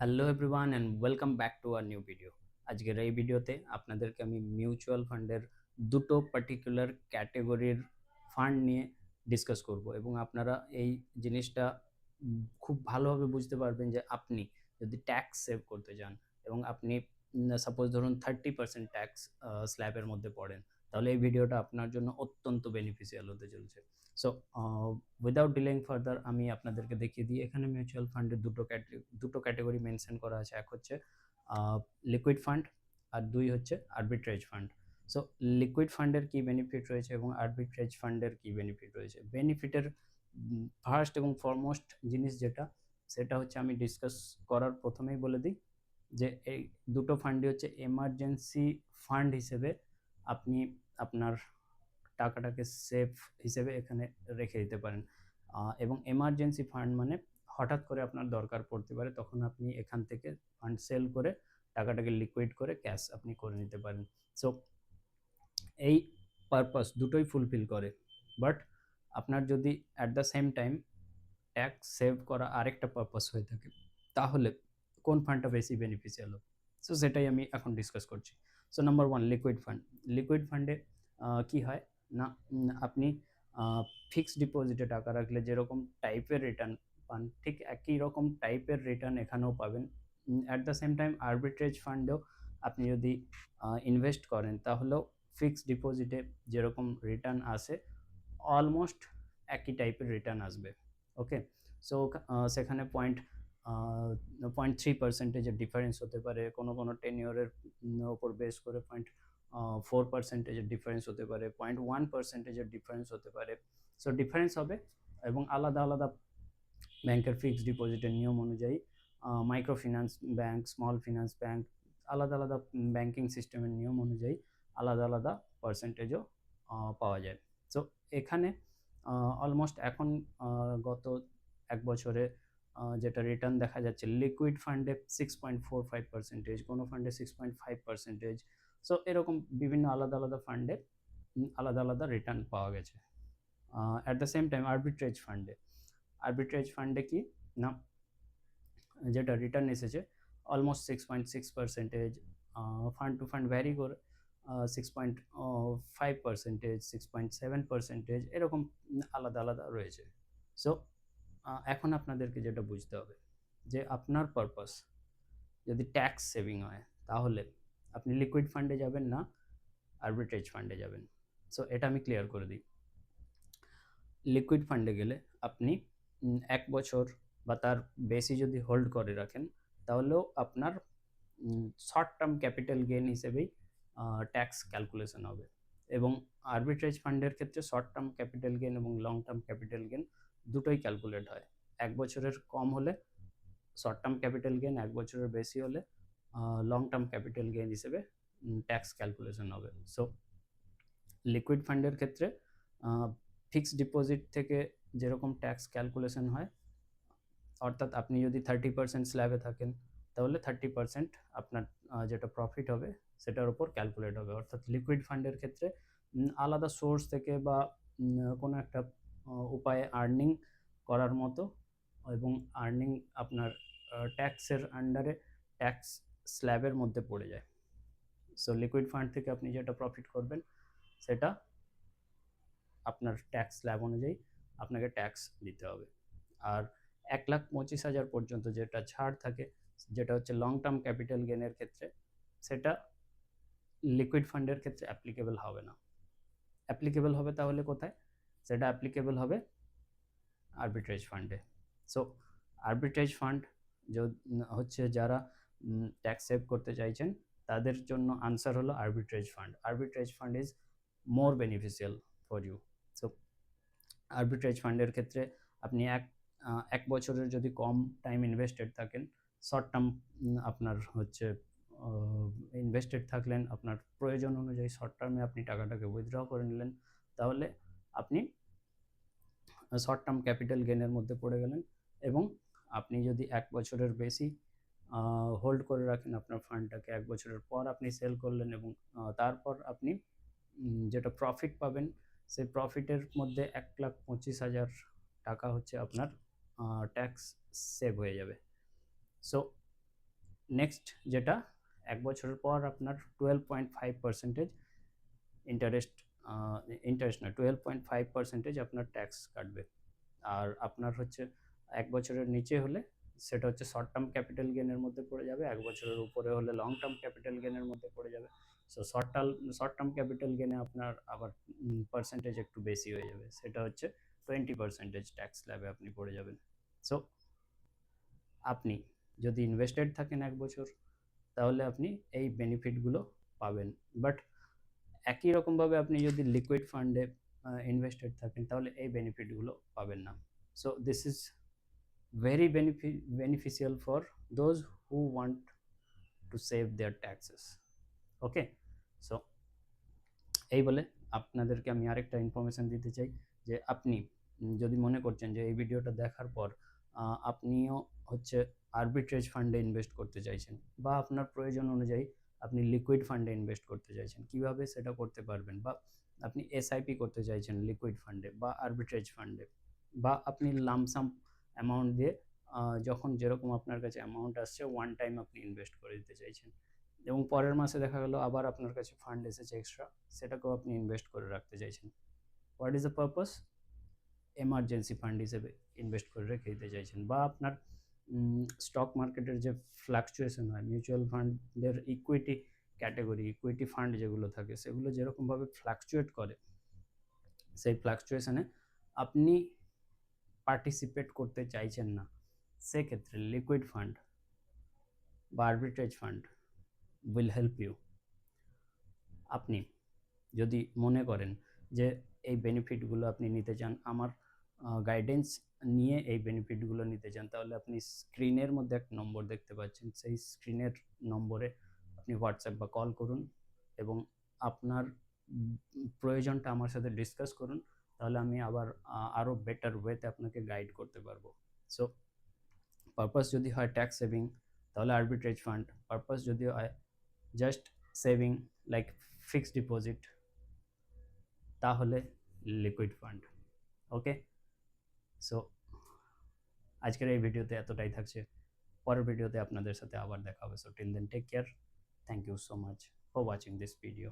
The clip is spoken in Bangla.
Hello everyone and welcome back to our new video. আজকের এই ভিডিওতে আপনাদেরকে আমি মিউচুয়াল ফান্ডের দুটো পার্টিকুলার ক্যাটেগরির ফান্ড নিয়ে ডিসকাস করব এবং আপনারা এই জিনিসটা খুব ভালোভাবে বুঝতে পারবেন যে আপনি যদি ট্যাক্স সেভ করতে চান এবং আপনি সাপোজ ধরুন 30% ট্যাক্স স্ল্যাবের মধ্যে পড়েন, তাহলে এই ভিডিওটা আপনার জন্য অত্যন্ত বেনিফিশিয়াল হতে চলছে। সো উইদাউট ডিলেইং ফার্দার আমি আপনাদেরকে দেখিয়ে দিই। এখানে মিউচুয়াল ফান্ডের দুটো ক্যাটাগরি মেনশন করা আছে। এক হচ্ছে লিকুইড ফান্ড আর দুই হচ্ছে আরবিট্রেজ ফান্ড। সো লিকুইড ফান্ডের কি বেনিফিট রয়েছে এবং আরবিট্রেজ ফান্ডের কি বেনিফিট রয়েছে। বেনিফিটের ফার্স্ট এবং ফরমোস্ট জিনিস যেটা, সেটা হচ্ছে আমি ডিসকাস করার প্রথমেই বলে দিই যে এই দুটো ফান্ডই হচ্ছে এমার্জেন্সি ফান্ড হিসেবে আপনি আপনার টাকাটাকে সেফ হিসেবে এখানে রেখে দিতে পারেন। এবং এমার্জেন্সি ফান্ড মানে হঠাৎ করে আপনার দরকার পড়তে পারে, তখন আপনি এখান থেকে ফান্ড সেল করে টাকাটাকে লিকুইড করে ক্যাশ আপনি করে নিতে পারেন। সো এই পারপাস দুটোই ফুলফিল করে। বাট আপনার যদি at the same time tax save করা আরেকটা পারপাস হয়ে থাকে, তাহলে কোন ফান্ডটা বেশি বেনিফিশিয়াল হবে? সো সেটাই আমি এখন ডিসকাস করছি। So number one, liquid fund. Liquid ফান্ডে কি হয় না, আপনি ফিক্সড ডিপোজিটে টাকা রাখলে যেরকম টাইপের রিটার্ন পান, ঠিক একই রকম টাইপের রিটার্ন এখানেও পাবেন। At the same time arbitrage ফান্ডেও আপনি যদি ইনভেস্ট করেন, তাহলেও ফিক্সড ডিপোজিটে যেরকম রিটার্ন আসে অলমোস্ট একই টাইপের রিটার্ন আসবে। ওকে, সো সেখানে 0.3%-এর ডিফারেন্স হতে পারে, কোনো টেনিওরের ওপর বেস করে 0.4%-এর ডিফারেন্স হতে পারে, 0.1%-এর ডিফারেন্স হতে পারে। সো ডিফারেন্স হবে এবং আলাদা আলাদা ব্যাংকের ফিক্সড ডিপোজিটের নিয়ম অনুযায়ী micro finance bank, small finance bank, আলাদা আলাদা ব্যাংকিং সিস্টেমের নিয়ম অনুযায়ী আলাদা আলাদা পার্সেন্টেজও পাওয়া যায়। সো এখানে অলমোস্ট এখন গত এক বছরে যেটা রিটার্ন দেখা যাচ্ছে লিকুইড ফান্ডে 6.45%, কোনো ফান্ডে 6.5%। সো এরকম বিভিন্ন আলাদা আলাদা ফান্ডে আলাদা আলাদা রিটার্ন পাওয়া গেছে। At the same time arbitrage ফান্ডে কি না, যেটা রিটার্ন এসেছে almost 6.6%, fund to fund vary করে 6.5%, 6.7%, এরকম আলাদা আলাদা রয়েছে। সো এখন আপনাদেরকে যেটা বুঝতে হবে যে আপনার পারপাস যদি ট্যাক্স সেভিং হয়, তাহলে আপনি লিকুইড ফান্ডে যাবেন না আরবিট্রেজ ফান্ডে যাবেন। সো এটা আমি ক্লিয়ার করে দিই। লিকুইড ফান্ডে গেলে আপনি 1 বছর বা তার বেশি যদি হোল্ড করে রাখেন, তাহলেও আপনার শর্ট টার্ম ক্যাপিটাল গেইন হিসেবেই ট্যাক্স ক্যালকুলেশন হবে। এবং আরবিট্রেজ ফান্ডের ক্ষেত্রে শর্ট টার্ম ক্যাপিটাল গেইন এবং লং টার্ম ক্যাপিটাল গেইন দুটোই ক্যালকুলেট হয়। 1 বছরের কম হলে শর্ট টার্ম ক্যাপিটাল গেইন, 1 বছরের বেশি হলে লং টার্ম ক্যাপিটাল গেইন হিসেবে ট্যাক্স ক্যালকুলেশন হবে। সো লিকুইড ফান্ডের ক্ষেত্রে ফিক্সড ডিপোজিট থেকে যেরকম ট্যাক্স ক্যালকুলেশন হয়, অর্থাৎ আপনি যদি 30% স্ল্যাবে থাকেন, তাহলে 30% আপনার যেটা প্রফিট হবে সেটার উপর ক্যালকুলেট হবে। অর্থাৎ লিকুইড ফান্ডের ক্ষেত্রে আলাদা সোর্স থেকে বা কোনো একটা উপায়ে আর্নিং করার মতো, এবং আর্নিং আপনার ট্যাক্সের আন্ডারে ট্যাক্স স্ল্যাবের মধ্যে পড়ে যায়। সো লিকুইড ফান্ড থেকে আপনি যেটা প্রফিট করবেন, সেটা আপনার ট্যাক্স স্ল্যাব অনুযায়ী আপনাকে ট্যাক্স দিতে হবে। আর 1,25,000 পর্যন্ত যেটা ছাড় থাকে, যেটা হচ্ছে লং টার্ম ক্যাপিটাল গেনের ক্ষেত্রে, সেটা লিকুইড ফান্ডের ক্ষেত্রে অ্যাপ্লিকেবল হবে না। অ্যাপ্লিকেবল হবে তাহলে কোথায়? সেটা অ্যাপ্লিকেবল হবে আরবিট্রেজ ফান্ডে। সো আরবিট্রেজ ফান্ড হচ্ছে যারা ট্যাক্স সেভ করতে চাইছেন, তাদের জন্য আনসার হলো arbitrage fund. Arbitrage fund is more beneficial for you. So arbitrage ফান্ডের ক্ষেত্রে আপনি এক বছরের যদি কম টাইম ইনভেস্টেড থাকেন, শর্ট টার্ম আপনার হচ্ছে ইনভেস্টেড থাকলেন, আপনার প্রয়োজন অনুযায়ী শর্ট টার্মে আপনি টাকাটাকে উইথড্র করে নিলেন, তাহলে আপনি শর্ট টার্ম ক্যাপিটাল গেনের মধ্যে পড়ে গেলেন। এবং আপনি যদি 1 বছরের বেশি হোল্ড করে রাখেন আপনার ফান্ডটাকে, 1 বছরের পর আপনি সেল করলেন এবং তারপর আপনি যেটা প্রফিট পাবেন, সেই প্রফিটের মধ্যে 1,25,000 টাকা হচ্ছে আপনার ট্যাক্স সেভ হয়ে যাবে। সো নেক্সট যেটা 1 বছরের পর আপনার 12.5% ইন্টারেস্ট, ইন্টারেস্ট না, 12.5% আপনার ট্যাক্স কাটবে। আর আপনার হচ্ছে 1 বছরের নিচে হলে সেটা হচ্ছে শর্ট টার্ম ক্যাপিটাল গেনের মধ্যে পড়ে যাবে, 1 বছরের উপরে হলে লং টার্ম ক্যাপিটাল গেনের মধ্যে পড়ে যাবে। সো শর্ট টার্ম ক্যাপিটাল গেনে আপনার আবার পার্সেন্টেজ একটু বেশি হয়ে যাবে, সেটা হচ্ছে 20% ট্যাক্স স্ল্যাবে আপনি পড়ে যাবেন। সো আপনি যদি ইনভেস্টেড থাকেন 1 বছর, তাহলে আপনি এই বেনিফিটগুলো পাবেন। বাট একই রকমভাবে আপনি যদি লিকুইড ফান্ডে ইনভেস্টেড থাকেন, তাহলে এই বেনিফিটগুলো পাবেন না। So this is very beneficial for those who want to save their taxes. Okay, so এই বলে আপনাদেরকে আমি আরেকটা ইনফরমেশন দিতে চাই যে আপনি যদি মনে করছেন যে এই ভিডিওটা দেখার পর আপনিও হচ্ছে আরবিট্রেজ ফান্ডে ইনভেস্ট করতে চাইছেন, বা আপনার প্রয়োজন অনুযায়ী আপনি লিকুইড ফান্ডে ইনভেস্ট করতে চাইছেন, কিভাবে সেটা করতে পারবেন, বা আপনি এসআইপি করতে চাইছেন লিকুইড ফান্ডে বা আরবিট্রেজ ফান্ডে, বা আপনি লামসাম অ্যামাউন্ট দিয়ে যখন যেরকম আপনার কাছে অ্যামাউন্ট আসছে ওয়ান টাইম আপনি ইনভেস্ট করে দিতে চাইছেন, এবং পরের মাসে দেখা গেল আবার আপনার কাছে ফান্ড এসেছে এক্সট্রা, সেটাকেও আপনি ইনভেস্ট করে রাখতে চাইছেন। What is the purpose? Emergency fund হিসেবে ইনভেস্ট করে রেখে দিতে চাইছেন, বা আপনার স্টক মার্কেটের যে ফ্লাকচুয়েশন হয়, মিউচুয়াল ফান্ডের ইকুইটি ক্যাটাগরি, ইকুইটি ফান্ড যেগুলো থাকে সেগুলো যেরকমভাবে ফ্লাকচুয়েট করে, সেই ফ্লাকচুয়েশনে আপনি পার্টিসিপেট করতে চাইছেন না, সেক্ষেত্রে লিকুইড ফান্ড বা arbitrage fund will help you. আপনি যদি মনে করেন যে এই বেনিফিটগুলো আপনি নিতে চান, আমার গাইডেন্স নিয়ে এই বেনিফিটগুলো নিতে চান, তাহলে আপনি স্ক্রিনের মধ্যে একটা নম্বর দেখতে পাচ্ছেন, সেই স্ক্রিনের নম্বরে আপনি হোয়াটসঅ্যাপ বা কল করুন এবং আপনার প্রয়োজনটা আমার সাথে ডিসকাস করুন, তাহলে আমি আবার আরও বেটার ওয়েতে আপনাকে গাইড করতে পারবো। সো পারপাস যদি হয় ট্যাক্স সেভিং, তাহলে আরবিট্রেজ ফান্ড, পারপাস যদি হয় just saving like fixed deposit, তাহলে লিকুইড ফান্ড। ওকে, সো আজকের এই ভিডিওতে এতটাই থাকছে, পরের ভিডিওতে আপনাদের সাথে আবার দেখা হবে। So till then take care, thank you so much for watching this video.